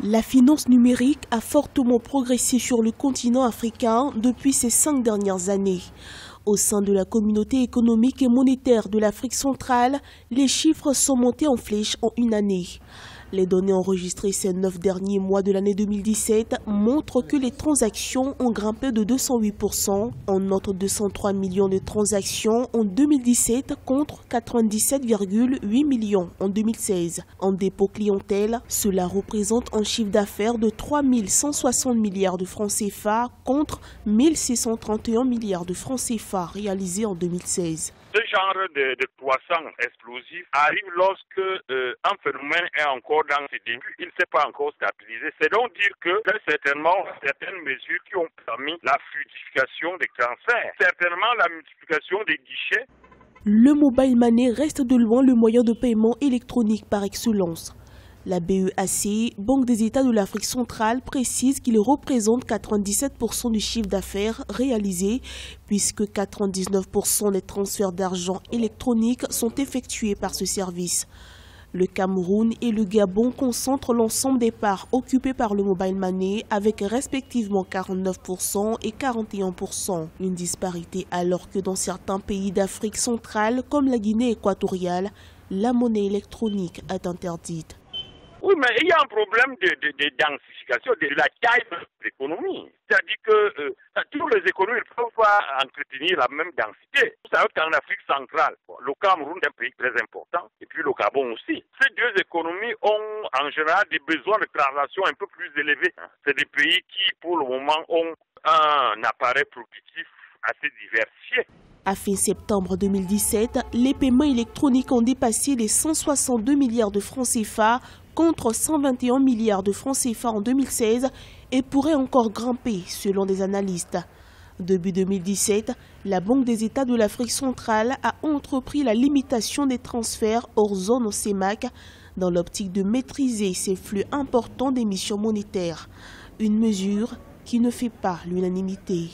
La finance numérique a fortement progressé sur le continent africain depuis ces 5 dernières années. Au sein de la communauté économique et monétaire de l'Afrique centrale, les chiffres sont montés en flèche en une année. Les données enregistrées ces 9 derniers mois de l'année 2017 montrent que les transactions ont grimpé de 208%. On note 203 millions de transactions en 2017 contre 97,8 millions en 2016. En dépôt clientèle, cela représente un chiffre d'affaires de 3 160 milliards de francs CFA contre 1 631 milliards de francs CFA réalisés en 2016. Ce genre de croissance explosive arrive lorsque un phénomène est encore dans ses débuts, il ne s'est pas encore stabilisé. C'est donc dire que certainement certaines mesures qui ont permis la fluidification des transferts, certainement la multiplication des guichets. Le mobile money reste de loin le moyen de paiement électronique par excellence. La BEAC, Banque des États de l'Afrique centrale, précise qu'il représente 97% du chiffre d'affaires réalisé, puisque 99% des transferts d'argent électronique sont effectués par ce service. Le Cameroun et le Gabon concentrent l'ensemble des parts occupées par le mobile money avec respectivement 49% et 41%. Une disparité alors que dans certains pays d'Afrique centrale, comme la Guinée équatoriale, la monnaie électronique est interdite. Oui, mais il y a un problème de densification de la taille de l'économie. C'est-à-dire que toutes les économies ne peuvent pas entretenir la même densité. Vous savez qu'en Afrique centrale, le Cameroun est un pays très important, et puis le Gabon aussi. Ces deux économies ont en général des besoins de transaction un peu plus élevés. C'est des pays qui, pour le moment, ont un appareil productif assez diversifié. À fin septembre 2017, les paiements électroniques ont dépassé les 162 milliards de francs CFA contre 121 milliards de francs CFA en 2016 et pourraient encore grimper selon des analystes. Début 2017, la Banque des États de l'Afrique centrale a entrepris la limitation des transferts hors zone au CEMAC dans l'optique de maîtriser ces flux importants d'émissions monétaires. Une mesure qui ne fait pas l'unanimité.